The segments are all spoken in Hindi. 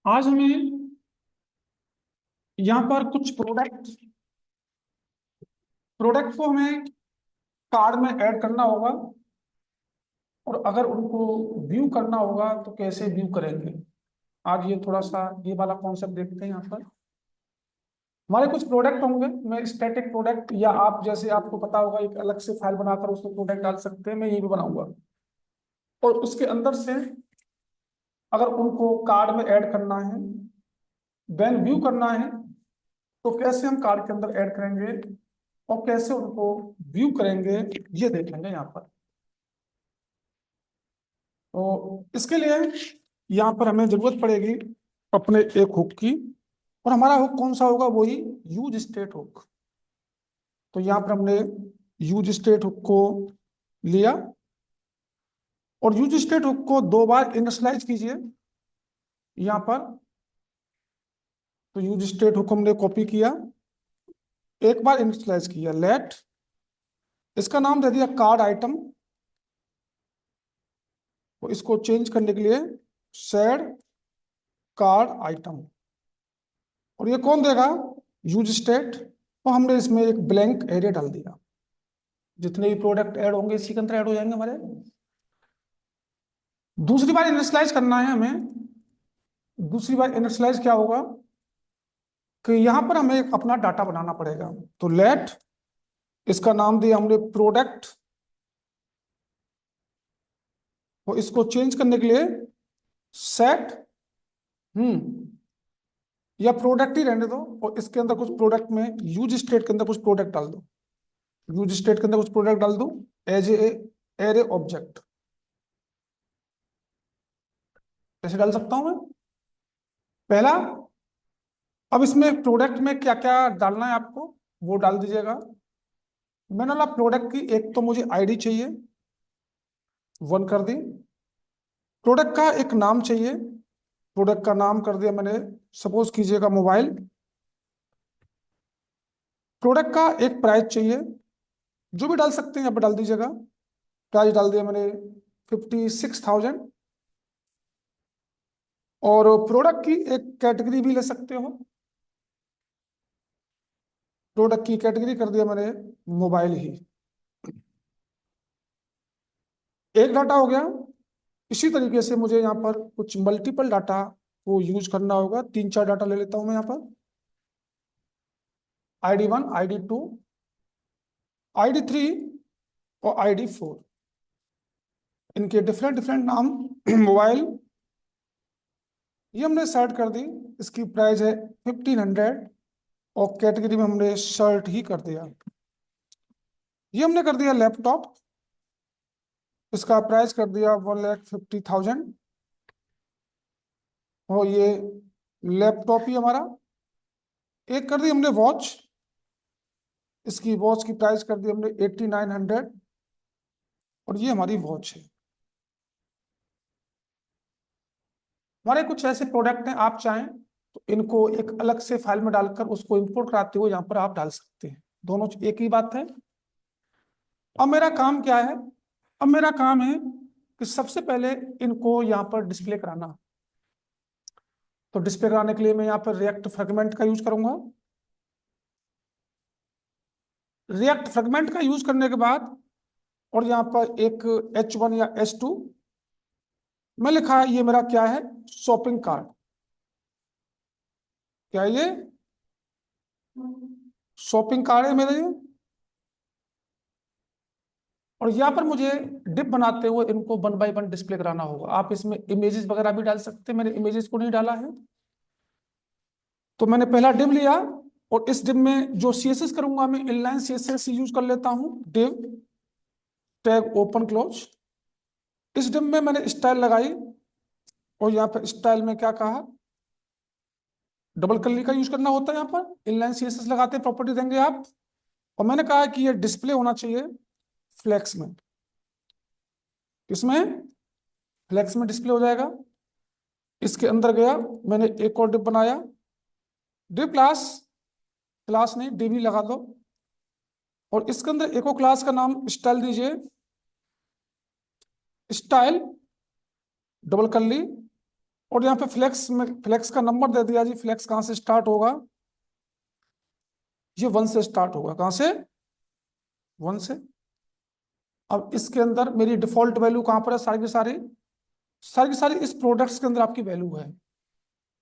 आज हमें यहाँ पर कुछ प्रोडक्ट को हमें कार्ड में ऐड करना होगा। और अगर उनको व्यू करना होगा तो कैसे व्यू करेंगे। आज ये थोड़ा सा ये वाला कॉन्सेप्ट देखते हैं। यहाँ पर हमारे कुछ प्रोडक्ट होंगे। मैं स्टैटिक प्रोडक्ट, या आप जैसे आपको पता होगा एक अलग से फाइल बनाकर उसमें प्रोडक्ट डाल सकते हैं, मैं ये भी बनाऊंगा। और उसके अंदर से अगर उनको कार्ड में ऐड करना है, देन व्यू करना है, तो कैसे हम कार्ड के अंदर ऐड करेंगे और कैसे उनको व्यू करेंगे, ये देखेंगे यहाँ पर। तो इसके लिए यहाँ पर हमें जरूरत पड़ेगी अपने एक हुक की। और हमारा हुक कौन सा होगा? वही यूज स्टेट हुक। तो यहाँ पर हमने यूज स्टेट हुक को लिया और यूज स्टेट हुक को दो बार इनिशियलाइज कीजिए यहाँ पर। तो यूज स्टेट हुक हमने कॉपी किया, एक बार इनिशियलाइज किया, लेट इसका नाम दे दिया कार्ड आइटम। तो इसको चेंज करने के लिए सेड कार्ड आइटम। और ये कौन देगा? Use state. तो हमने इसमें एक ब्लैंक एरिया डाल दिया। जितने भी प्रोडक्ट ऐड होंगे इसी के अंदर ऐड हो जाएंगे हमारे। दूसरी बार इनिशियलाइज करना है हमें। दूसरी बार इनिशियलाइज क्या होगा कि यहां पर हमें एक अपना डाटा बनाना पड़ेगा। तो लेट इसका नाम दिया हमने प्रोडक्ट। और इसको चेंज करने के लिए सेट या प्रोडक्ट ही रहने दो। और इसके अंदर कुछ प्रोडक्ट में यूज स्टेट के अंदर कुछ प्रोडक्ट डाल दो। यूज स्टेट के अंदर कुछ प्रोडक्ट डाल दो एज ए एरे ऑब्जेक्ट। कैसे डाल सकता हूं मैं? पहला, अब इसमें प्रोडक्ट में क्या क्या डालना है आपको वो डाल दीजिएगा। मैंने बोला प्रोडक्ट की एक तो मुझे आईडी चाहिए, वन कर दी। प्रोडक्ट का एक नाम चाहिए, प्रोडक्ट का नाम कर दिया मैंने, सपोज कीजिएगा मोबाइल। प्रोडक्ट का एक प्राइस चाहिए, जो भी डाल सकते हैं यहाँ पर डाल दीजिएगा। प्राइस डाल दिया मैंने 56,000। और प्रोडक्ट की एक कैटेगरी भी ले सकते हो। प्रोडक्ट की कैटेगरी कर दिया मैंने मोबाइल ही। एक डाटा हो गया। इसी तरीके से मुझे यहाँ पर कुछ मल्टीपल डाटा को यूज करना होगा। तीन चार डाटा ले लेता हूं मैं यहाँ पर। ID1, ID2, ID3 और ID4। इनके डिफरेंट डिफरेंट नाम मोबाइल ये हमने सेट कर दी। इसकी प्राइस है 1500 और कैटेगरी में हमने शर्ट ही कर दिया। ये हमने कर दिया लैपटॉप। इसका प्राइस कर दिया 1,50,000। और ये लैपटॉप ही हमारा। एक कर दी हमने वॉच। इसकी वॉच की प्राइस कर दी हमने 8,900। और ये हमारी वॉच है। हमारे कुछ ऐसे प्रोडक्ट हैं, आप चाहें तो इनको एक अलग से फाइल में डालकर उसको इंपोर्ट कराते हुए यहाँ पर आप डाल सकते हैं। दोनों एक ही बात है। अब मेरा काम क्या है? अब मेरा काम है कि सबसे पहले इनको यहाँ पर डिस्प्ले कराना। तो डिस्प्ले कराने के लिए मैं यहाँ पर रिएक्ट फ्रेगमेंट का यूज करूंगा। रिएक्ट फ्रेगमेंट का यूज करने के बाद और यहाँ पर एक H1 या H2 में लिखा है, ये मेरा क्या है? Shopping cart. क्या ये शॉपिंग कार्ट है मेरा ये? और यहाँ पर मुझे डिप बनाते हुए इनको वन बाय वन डिस्प्ले कराना होगा। आप इसमें इमेजेस वगैरह भी डाल सकते हैं, मैंने इमेजेस को नहीं डाला है। तो मैंने पहला डिव लिया और इस डिव में जो सीएसएस करूंगा मैं इनलाइन सीएसएस यूज कर लेता हूं। Div tag open close. इस डिव में मैंने स्टाइल लगाई और यहाँ पर स्टाइल में क्या कहा? डबल कली का यूज करना होता है। यहाँ पर इनलाइन सीएसएस लगाते प्रॉपर्टी देंगे आप। और मैंने कहा कि ये डिस्प्ले होना चाहिए फ्लेक्स में। इसमें फ्लेक्स में डिस्प्ले हो जाएगा। इसके अंदर गया, मैंने एक और डिव बनाया। डिव क्लास, क्लास नहीं डिव ही लगा दो। और इसके अंदर एक और क्लास का नाम स्टाइल दीजिए। स्टाइल डबल कर ली और यहाँ पे फ्लेक्स में फ्लेक्स का नंबर दे दिया जी। फ्लेक्स कहाँ से स्टार्ट होगा? ये 1 से स्टार्ट होगा। कहाँ से? 1 से। अब इसके अंदर मेरी डिफॉल्ट वैल्यू कहाँ पर है? सारी की सारी इस प्रोडक्ट्स के अंदर आपकी वैल्यू है।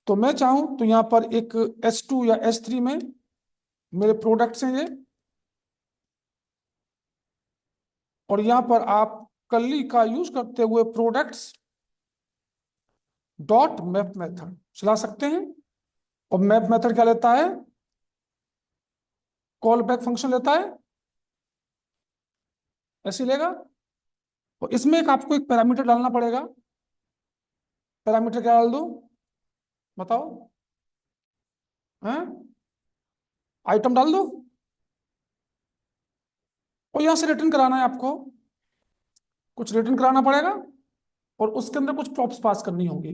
तो मैं चाहूं तो यहाँ पर एक S2 या S3 में मेरे प्रोडक्ट्स हैं ये, और यहाँ पर आप कली का यूज करते हुए प्रोडक्ट्स डॉट मैप मेथड चला सकते हैं। और मैप मेथड क्या लेता है? कॉल बैक फंक्शन लेता है, ऐसे ही लेगा। और इसमें एक आपको एक पैरामीटर डालना पड़ेगा। पैरामीटर क्या डाल दो बताओ? हैं? आइटम डाल दो। और यहां से रिटर्न कराना है आपको, कुछ रिटर्न कराना पड़ेगा, और उसके अंदर कुछ प्रॉप्स पास करनी होगी।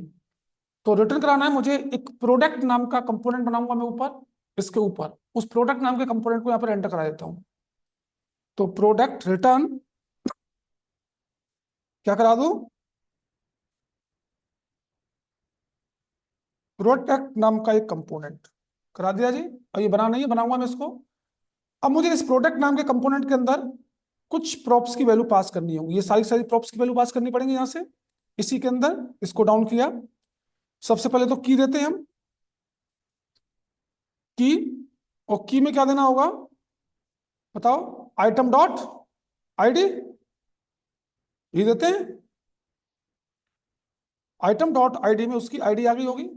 तो रिटर्न कराना है मुझे, एक प्रोडक्ट नाम का कंपोनेंट बनाऊंगा मैं ऊपर, इसके ऊपर उस प्रोडक्ट नाम के कंपोनेंट को यहाँ पर एंटर करा देता हूं। तो प्रोडक्ट रिटर्न क्या करा दूं? प्रोडक्ट नाम का एक कंपोनेंट करा दिया जी। और ये बना नहीं है, बनाऊंगा मैं इसको। अब मुझे इस प्रोडक्ट नाम के कंपोनेंट के अंदर कुछ प्रॉप्स की वैल्यू पास करनी होगी। ये सारी सारी प्रॉप्स की वैल्यू पास करनी पड़ेंगी यहाँ से, इसी के अंदर। इसको डाउन किया। सबसे पहले तो की देते हैं हम, की। और की में क्या देना होगा बताओ? आइटम डॉट आईडी, ये देते हैं। आइटम डॉट आईडी में उसकी आईडी आ गई होगी।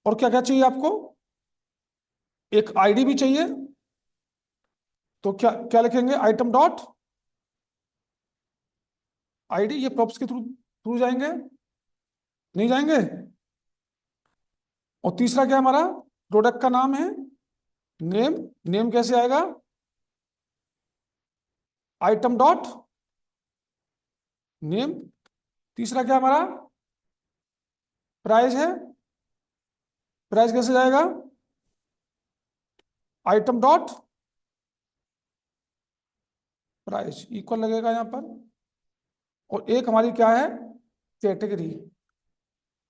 और क्या क्या चाहिए आपको? एक आईडी भी चाहिए। तो क्या क्या लिखेंगे? Item dot ID. ये प्रॉप्स के थ्रू थ्रू जाएंगे? नहीं जाएंगे। और तीसरा क्या हमारा? प्रोडक्ट का नाम है नेम। नेम कैसे आएगा? Item dot name. तीसरा क्या हमारा? प्राइस है। प्राइस कैसे जाएगा? आइटम डॉट प्राइस इक्वल लगेगा यहां पर। और एक हमारी क्या है? कैटेगरी।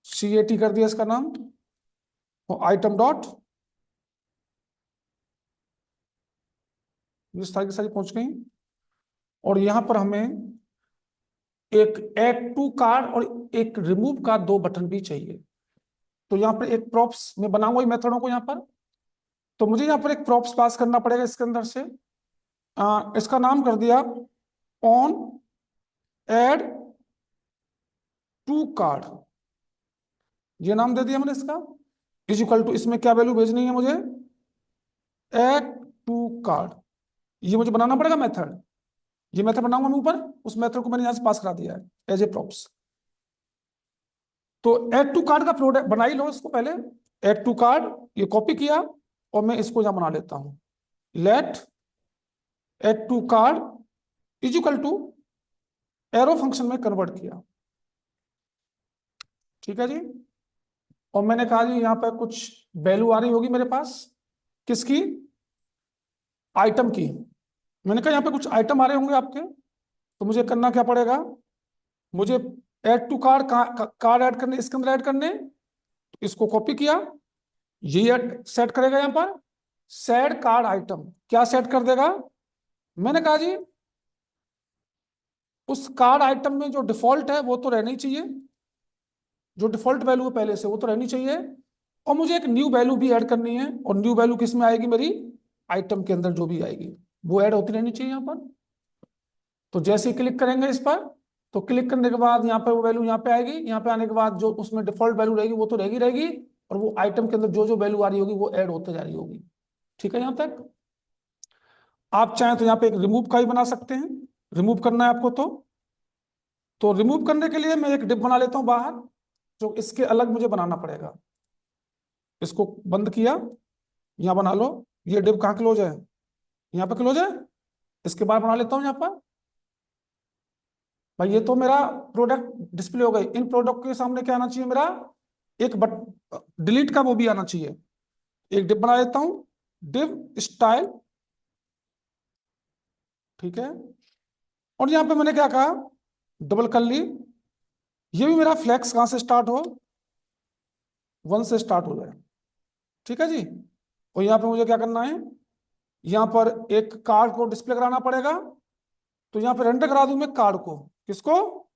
CAT कर दिया इसका नाम। और आइटम डॉट, ये सारी की सारी पहुंच गई। और यहां पर हमें एक ऐड टू कार्ड और एक रिमूव का 2 बटन भी चाहिए। तो यहाँ पर एक प्रॉप्स में बनाऊंगा ये मेथडों को यहाँ पर। तो मुझे यहाँ पर एक प्रॉप्स पास करना पड़ेगा इसके अंदर से। इसका नाम कर दिया ऑन एड टू कार्ड, ये नाम दे दिया मैंने इसका। इज इक्वल टू, इसमें क्या वैल्यू भेजनी है मुझे? Add to cart. ये मुझे बनाना पड़ेगा मेथड। ये मेथड बनाऊंगा मैं ऊपर, उस मेथड को मैंने यहां से पास करा दिया है एज ए प्रॉप्स। तो एड टू कार्ड का प्रोडक्ट बना ही लो इसको पहले। एड टू कार्ड ये कॉपी किया, और मैं इसको यहां बना लेता हूं। Let add to cart is equal to arrow function में कन्वर्ट किया। ठीक है जी। और मैंने कहा जी यहाँ पर कुछ वैल्यू आ रही होगी मेरे पास, किसकी? आइटम की। मैंने कहा यहाँ पे कुछ आइटम आ रहे होंगे आपके। तो मुझे करना क्या पड़ेगा? मुझे add to cart, cart add करने, इसके अंदर ऐड करने। तो इसको कॉपी किया, ये सेट करेगा यहाँ पर। सेट कार्ड आइटम क्या सेट कर देगा? मैंने कहा जी उस कार्ड आइटम में जो डिफॉल्ट है वो तो रहना ही चाहिए। जो डिफॉल्ट वैल्यू है पहले से वो तो रहनी चाहिए। और मुझे एक न्यू वैल्यू भी ऐड करनी है। और न्यू वैल्यू किस में आएगी? मेरी आइटम के अंदर जो भी आएगी वो ऐड होती रहनी चाहिए यहाँ पर। तो जैसे ही क्लिक करेंगे इस पर, तो क्लिक करने के बाद यहाँ पर वो वैल्यू यहाँ पे आएगी। यहाँ पे आने के बाद जो उसमें डिफॉल्ट वैल्यू रहेगी वो तो रहेगी रहेगी। और वो आइटम के अंदर जो जो वैल्यू आ रही होगी वो ऐड होते जा रही होगी। ठीक है यहाँ तक? आप चाहें तो यहाँ पे एक रिमूव का ही बना सकते हैं। रिमूव करना है आपको तो रिमूव करने के लिए मैं एक डिप बना लेता हूँ बाहर, जो इसके अलग मुझे बनाना पड़ेगा। इसको बंद किया, यहाँ बना लो। ये डिप कहाँ क्लोज है? यहाँ पे क्लोज है। इसके बाद बना लेता हूँ यहाँ पर। भाई ये तो मेरा प्रोडक्ट डिस्प्ले हो गई। इन प्रोडक्ट के सामने क्या आना चाहिए मेरा? एक बट डिलीट का वो भी आना चाहिए। एक डिव बना लेता हूं, डिव स्टाइल। ठीक है। और यहां पे मैंने क्या कहा? डबल कर ली। ये भी मेरा फ्लेक्स कहां से स्टार्ट हो? 1 से स्टार्ट हो जाए। ठीक है जी। और यहाँ पे मुझे क्या करना है, यहाँ पर एक कार्ड को डिस्प्ले कराना पड़ेगा। तो यहाँ पे रेंडर करा दूं मैं कार्ड को, किसको,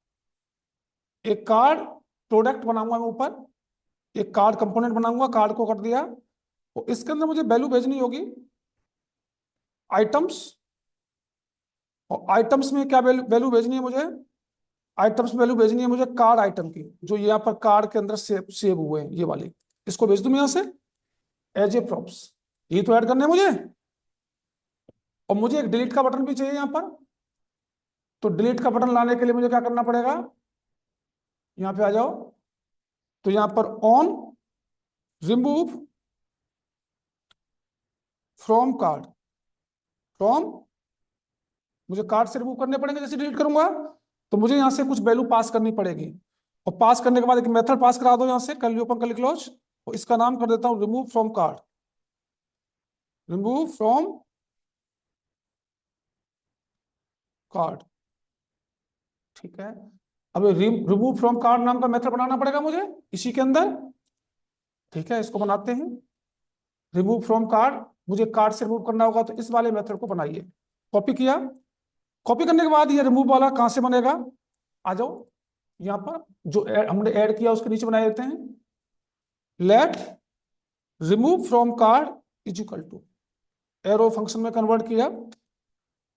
एक कार्ड प्रोडक्ट बनाऊंगा मैं ऊपर, एक कार्ड कंपोनेंट बनाऊंगा, कार्ड को कर दिया। और इसके अंदर मुझे वैल्यू भेजनी होगी आइटम्स। और आइटम्स में क्या वैल्यू वैल्यू भेजनी है मुझे, आइटम्स में वैल्यू भेजनी है मुझे कार्ड आइटम की, जो यहाँ पर कार्ड के अंदर सेव हुए हैं ये वाली। इसको भेज दूं मैं यहाँ से एज ए प्रॉप्स, ये तो ऐड करने हैं मुझे। और मुझे एक डिलीट का बटन भी चाहिए यहाँ पर। तो डिलीट का बटन लाने के लिए मुझे क्या करना पड़ेगा, यहाँ पे आ जाओ। तो यहाँ पर on remove from card, from, मुझे कार्ड से रिमूव करने पड़ेंगे जैसे डिलीट करूंगा। तो मुझे यहाँ से कुछ वैल्यू पास करनी पड़ेगी। और पास करने के बाद एक मेथड पास करा दो यहाँ से, कर्ली ओपन कर्ली क्लोज। और इसका नाम कर देता हूँ remove from card, remove from card. ठीक है। अब रिमूव फ्रॉम कार्ड नाम का मेथड बनाना पड़ेगा मुझे इसी के अंदर। ठीक है, इसको बनाते हैं। रिमूव फ्रॉम कार्ड, मुझे कार्ड से रिमूव करना होगा, तो इस वाले मेथड को बनाइए। कॉपी किया, कॉपी करने के बाद ये रिमूव वाला कहां से बनेगा, आ जाओ यहाँ पर, जो हमने ऐड किया उसके नीचे बना देते हैं। Let remove from cart is equal to, arrow function में कन्वर्ट किया।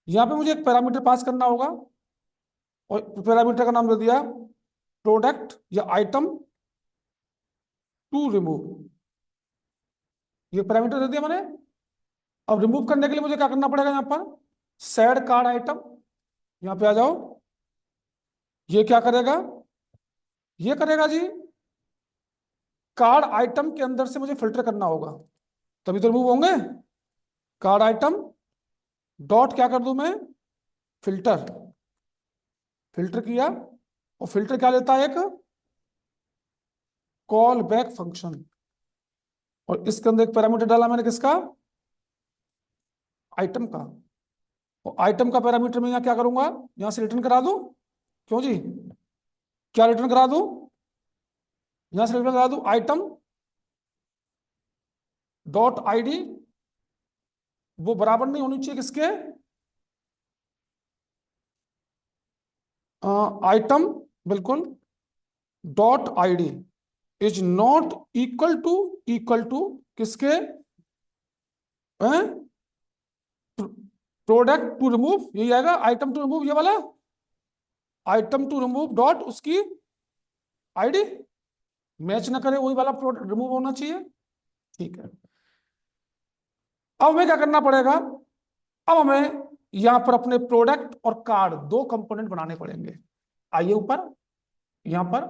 यहाँ पे मुझे एक पैरामीटर पास करना होगा, और पैरामीटर का नाम दे दिया प्रोडक्ट या आइटम टू रिमूव। ये पैरामीटर दे दिया मैंने। अब रिमूव करने के लिए मुझे क्या करना पड़ेगा, यहाँ पर सेड कार्ड आइटम, यहाँ पे आ जाओ। ये क्या करेगा, ये करेगा जी कार्ड आइटम के अंदर से मुझे फिल्टर करना होगा, तभी तो रिमूव होंगे। कार्ड आइटम डॉट क्या कर दूं मैं, फिल्टर, फिल्टर किया। और फिल्टर क्या लेता है, एक कॉल बैक फंक्शन। और इसके अंदर एक पैरामीटर डाला मैंने, किसका, आइटम का। और आइटम का पैरामीटर मैं यहाँ क्या करूंगा, यहां से रिटर्न करा दूं। क्यों जी, क्या रिटर्न करा दूं, यहां से रिटर्न करा दूं आइटम डॉट आईडी, वो बराबर नहीं होनी चाहिए किसके, आइटम, बिल्कुल, dot ID is not equal to किसके, प्रोडक्ट टू रिमूव, यही आएगा आइटम टू रिमूव, ये वाला आइटम टू रिमूव डॉट उसकी आईडी, मैच ना करे वही वाला प्रोडक्ट रिमूव होना चाहिए। ठीक है। अब हमें क्या करना पड़ेगा, अब हमें यहां पर अपने प्रोडक्ट और कार्ड दो कंपोनेंट बनाने पड़ेंगे। आइए ऊपर यहां पर।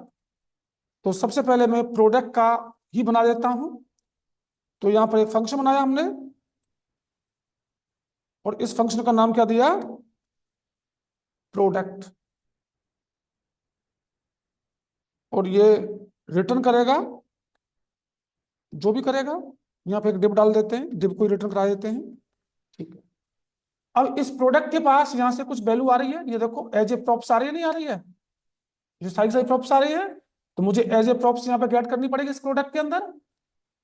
तो सबसे पहले मैं प्रोडक्ट का ही बना देता हूं। तो यहां पर एक फंक्शन बनाया हमने, और इस फंक्शन का नाम क्या दिया, प्रोडक्ट। और ये रिटर्न करेगा जो भी करेगा। यहाँ पे एक डिव डाल देते हैं, डिव को रिटर्न करा देते हैं। ठीक है। अब इस प्रोडक्ट के पास यहाँ से कुछ वैल्यू आ रही है, ये देखो एज ए प्रॉप्स आ रही है, नहीं आ रही है, ये सारी सारी प्रॉप्स आ रही है। तो मुझे एज ए प्रॉप्स यहाँ पे गेट करनी पड़ेगी इस प्रोडक्ट के अंदर।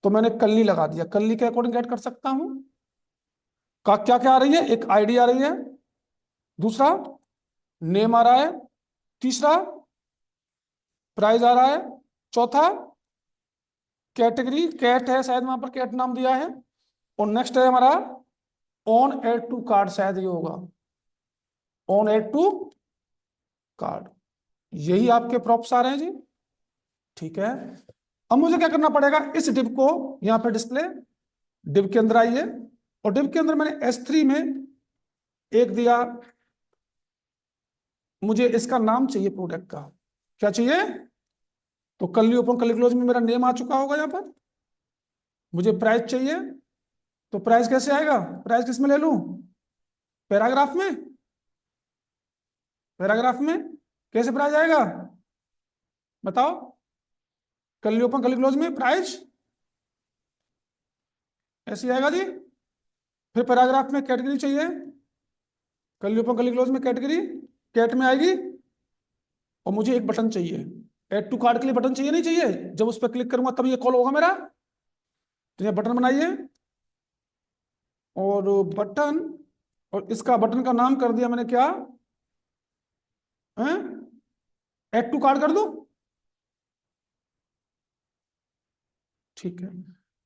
तो मैंने कल्ली लगा दिया, कल्ली के अकॉर्डिंग गेट कर सकता हूँ। का क्या क्या आ रही है, एक आईडी आ रही है, दूसरा नेम आ रहा है, तीसरा प्राइस आ रहा है, चौथा कैटेगरी, कैट है शायद, वहां पर कैट नाम दिया है। और नेक्स्ट है हमारा ऑन एड टू कार्ड, शायद ये होगा ऑन एड टू कार्ड। यही आपके प्रॉप्स आ रहे हैं जी। ठीक है। अब मुझे क्या करना पड़ेगा, इस डिव को यहाँ पे डिस्प्ले, डिव के अंदर आइए। और डिव के अंदर मैंने S3 में एक दिया, मुझे इसका नाम चाहिए प्रोडक्ट का, क्या चाहिए, तो कर्ली ओपन कर्ली क्लोज में मेरा नेम आ चुका होगा यहाँ पर। मुझे प्राइस चाहिए, तो प्राइस कैसे आएगा, प्राइस किस में ले लूं, पैराग्राफ में, पैराग्राफ में कैसे प्राइस आएगा बताओ, कर्ली ओपन कर्ली क्लोज में प्राइस ऐसे आएगा जी। फिर पैराग्राफ में कैटेगरी चाहिए, कर्ली ओपन कर्ली क्लोज में कैटेगरी, कैट में आएगी। और मुझे एक बटन चाहिए, ऐड टू कार्ड के लिए बटन चाहिए नहीं चाहिए? जब उस पर क्लिक करूंगा तब ये कॉल होगा मेरा। तो ये बटन बनाइए, और बटन, और इसका बटन का नाम कर दिया मैंने क्या, ऐड टू कार्ड कर दूं? ठीक है।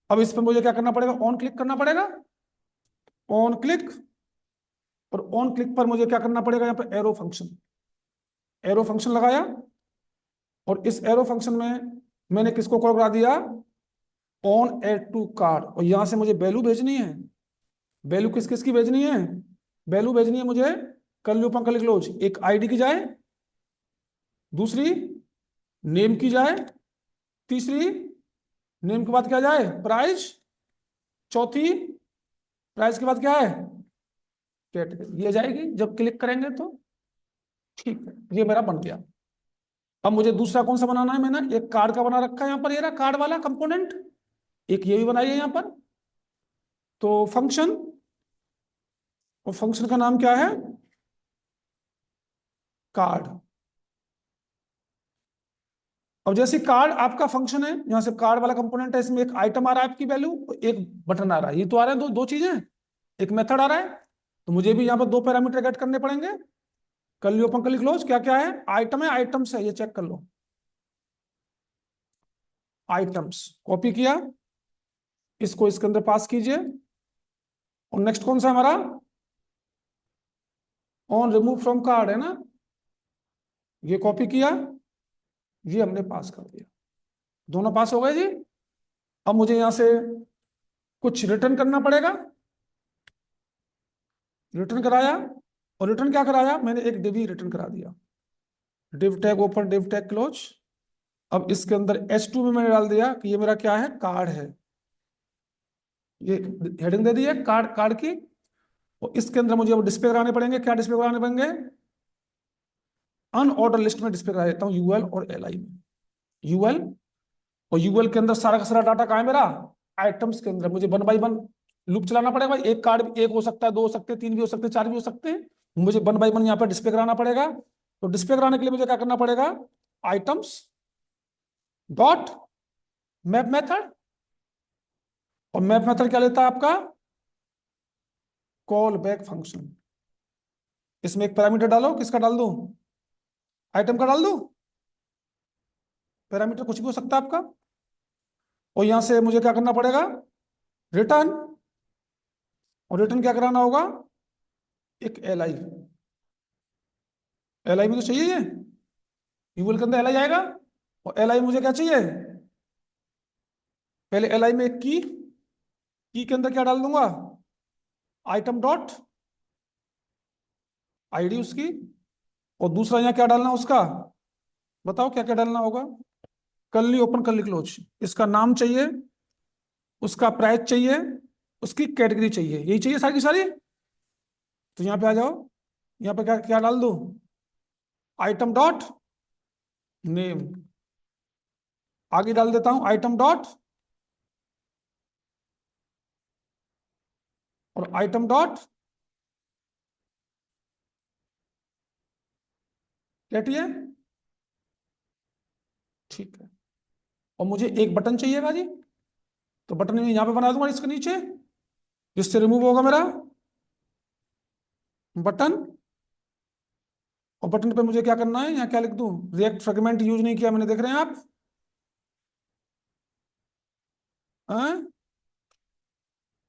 अब इस पर मुझे क्या करना पड़ेगा, ऑन क्लिक करना पड़ेगा, ऑन क्लिक। और ऑन क्लिक पर मुझे क्या करना पड़ेगा, यहाँ पर एरो फंक्शन, एरो फंक्शन लगाया। और इस एरो फंक्शन में मैंने किसको कॉल करा दिया, ऑन एड टू कार्ड। और यहां से मुझे वैल्यू भेजनी है। वैल्यू किस किस की भेजनी है, वैल्यू भेजनी है मुझे कर्ली ओपन कर्ली क्लोज, एक आईडी की जाए, दूसरी नेम की जाए, तीसरी नेम के बाद क्या जाए, प्राइस, चौथी प्राइस के बाद क्या है, कैटेगरी, ये जाएगी जब क्लिक करेंगे तो। ठीक है, ये मेरा बन गया। अब मुझे दूसरा कौन सा बनाना है, मैंने एक कार्ड का बना रखा है यहाँ पर, ये रहा कार्ड वाला कंपोनेंट, एक ये भी बनाई है यहाँ पर। तो फंक्शन, और फंक्शन का नाम क्या है, कार्ड। अब जैसे कार्ड आपका फंक्शन है, यहां से कार्ड वाला कंपोनेंट है, इसमें एक आइटम आ रहा है आपकी वैल्यू, एक बटन आ रहा है, ये तो आ रहे हैं दो दो चीजें, एक मेथड आ रहा है। तो मुझे भी यहाँ पर दो पैरामीटर गेट करने पड़ेंगे, कर्ली ओपन कर्ली क्लोज, क्या क्या है, आइटम है, आइटम्स है, ये चेक कर लो, आइटम्स कॉपी किया, इसको इसके अंदर पास कीजिए। और नेक्स्ट कौन सा हमारा, ऑन रिमूव फ्रॉम कार्ड है ना, ये कॉपी किया, ये हमने पास कर दिया, दोनों पास हो गए जी। अब मुझे यहां से कुछ रिटर्न करना पड़ेगा, रिटर्न कराया। और रिटर्न क्या कराया, मैंने एक डिव रिटर्न करा दिया, div tag open div tag close. अब इसके अंदर H2 में मैंने डाल दिया कि ये मेरा क्या है, कार्ड है, ये हेडिंग दे दी है कार्ड, कार्ड की। और इसके अंदर मुझे अब डिस्प्ले कराने पड़ेंगे, क्या डिस्प्ले कराने पड़ेंगे, अनऑर्डर लिस्ट में डिस्प्ले करा देता हूँ, यूएल और एलआई में, यूएल। और यूएल के अंदर सारा का सारा डाटा कहाँ है मेरा, आइटम्स के अंदर। मुझे वन बाई वन लूप चलाना पड़ेगा भाई, एक कार्ड एक हो सकता है, दो हो सकते हैं, तीन भी हो सकते हैं, चार भी हो सकते हैं, मुझे वन बाई वन यहाँ पर डिस्प्ले कराना पड़ेगा। तो डिस्प्ले कराने के लिए मुझे क्या करना पड़ेगा, आइटम्स डॉट मैप मेथड, और मैप मेथड क्या लेता है आपका, कॉल बैक फंक्शन। इसमें एक पैरामीटर डालो, किसका डाल दूं, आइटम का डाल दूं, पैरामीटर कुछ भी हो सकता है आपका। और यहां से मुझे क्या करना पड़ेगा, रिटर्न, और रिटर्न क्या कराना होगा, एक एल आई, एल आई भी तो चाहिए, ये यूएल के अंदर एल आई आएगा। और एल आई मुझे क्या चाहिए, पहले एल आई में एक की के अंदर क्या डाल दूंगा, आइटम डॉट आईडी उसकी। और दूसरा यहाँ क्या डालना उसका, बताओ क्या क्या डालना होगा, कर्ली ओपन कर्ली क्लोज, इसका नाम चाहिए, उसका प्राइस चाहिए, उसकी कैटेगरी चाहिए, यही चाहिए सारी की सारी। तो यहाँ पे आ जाओ, यहाँ पे क्या क्या डाल दो, आइटम डॉट नेम, आगे डाल देता हूं आइटम डॉट, और आइटम डॉट है, ठीक है। और मुझे एक बटन चाहिएगा जी, तो बटन यहां पे बना दूंगा इसके नीचे, जिससे रिमूव होगा मेरा बटन। और बटन पे मुझे क्या करना है, यहाँ क्या लिख दूं, रिएक्ट फ्रेगमेंट यूज नहीं किया मैंने, देख रहे हैं आप, हैं?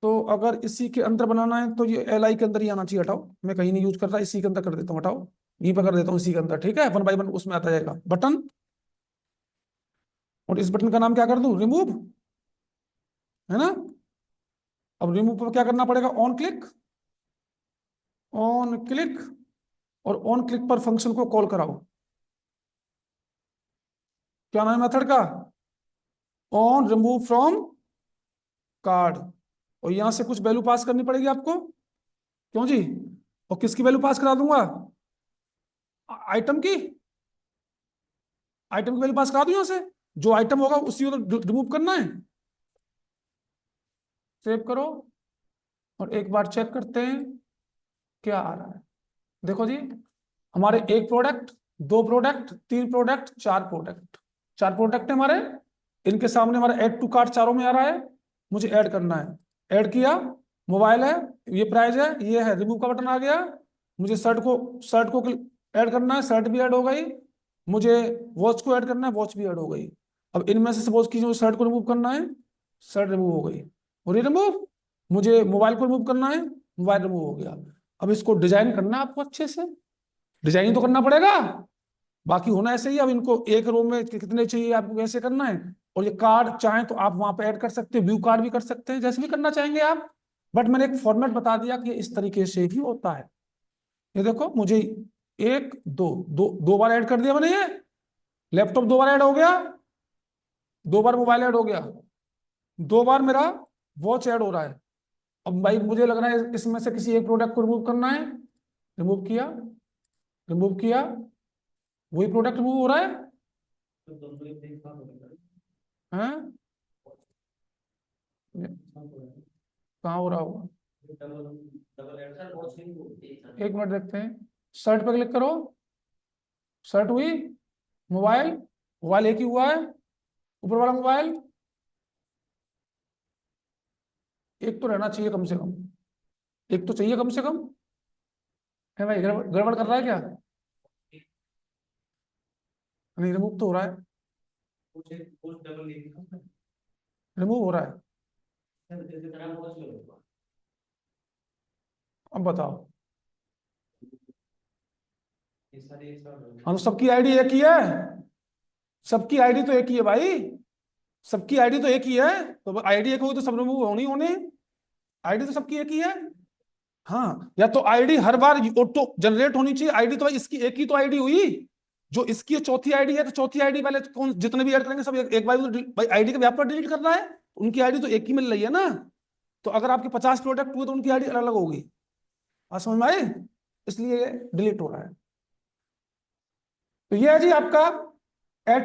तो अगर इसी के अंदर बनाना है तो ये एल आई के अंदर ही आना चाहिए, हटाओ, मैं कहीं नहीं यूज कर रहा, इसी के अंदर कर देता हूँ, हटाओ, यहीं पर कर देता हूँ, इसी के अंदर, ठीक है, वन बाई वन उसमें आता जाएगा बटन। और इस बटन का नाम क्या कर दूं, रिमूव, है ना। अब रिमूव पर क्या करना पड़ेगा, ऑन क्लिक, ऑन क्लिक, और ऑन क्लिक पर फंक्शन को कॉल कराओ, क्या नाम है मेथड का, ऑन रिमूव फ्रॉम कार्ड। और यहां से कुछ वैल्यू पास करनी पड़ेगी आपको, क्यों जी, और किसकी वैल्यू पास करा दूंगा, आइटम की, आइटम की वैल्यू पास करा दूं यहां से, जो आइटम होगा उसी को तो रिमूव करना है। सेव करो, और एक बार चेक करते हैं क्या आ रहा है। देखो जी, हमारे एक प्रोडक्ट, दो प्रोडक्ट, तीन प्रोडक्ट, चार प्रोडक्ट, 4 प्रोडक्ट है हमारे, इनके सामने हमारा ऐड टू कार्ट चारों में आ रहा है, मुझे ऐड करना है। ऐड किया, मोबाइल है, ये प्राइस है, ये है, रिमूव का बटन आ गया। मुझे शर्ट को ऐड करना है, शर्ट भी ऐड हो गई। मुझे वॉच को ऐड करना है, वॉच भी ऐड हो गई। अब इनमें से सपोज कीजिए मुझे शर्ट को रिमूव करना है, शर्ट रिमूव हो गई। और ये रिमूव, मुझे मोबाइल को रिमूव करना है, मोबाइल रिमूव हो गया। अब इसको डिजाइन करना है आपको अच्छे से, डिजाइन तो करना पड़ेगा, बाकी होना ऐसे ही। अब इनको एक रो में कितने चाहिए आपको वैसे करना है। और ये कार्ड चाहें तो आप वहां पे ऐड कर सकते हैं, व्यू कार्ड भी कर सकते हैं, जैसे भी करना चाहेंगे आप। बट मैंने एक फॉर्मेट बता दिया कि इस तरीके से भी होता है। ये देखो, मुझे एक दो दो दो बार ऐड कर दिया मैंने, ये लैपटॉप 2 बार ऐड हो गया, 2 बार मोबाइल ऐड हो गया, 2 बार मेरा वॉच ऐड हो रहा है। अब भाई मुझे लग रहा है इसमें से किसी एक प्रोडक्ट को रिमूव करना है, रिमूव किया, रिमूव किया, वही प्रोडक्ट रिमूव हो रहा है। हैं? कहाँ हो रहा होगा? एक मिनट देखते हैं। शर्ट पे क्लिक करो, शर्ट हुई, मोबाइल, मोबाइल एक ही हुआ है, ऊपर वाला मोबाइल एक तो रहना चाहिए कम से कम, एक तो चाहिए कम से कम। है भाई, गड़बड़ गड़बड़ कर रहा है क्या? नहीं, रिमूव तो हो रहा है, रिमूव हो रहा है। अब बताओ। हम सबकी आईडी एक ही है, सबकी आईडी तो एक ही है भाई, सबकी आईडी तो एक ही है। तो आईडी एक होगी तो सब रिमूव होनी होने, आईडी तो सबकी एक ही है। हाँ, या तो आईडी हर बार ऑटो जनरेट होनी चाहिए आईडी, तो भाई इसकी एक ही तो आईडी हुई। जो इसकी चौथी आईडी है, तो चौथी आईडी वाले कौन, जितने भी ऐड करेंगे सब एक बार भाई आईडी का व्यापार डिलीट करना है, उनकी आईडी तो एक ही मिल रही है ना। तो अगर आपके 50 प्रोडक्ट हुए तो उनकी आईडी अलग अलग होगी। आप समझ में आए? इसलिए डिलीट हो रहा है। तो ये है जी आपका ऐड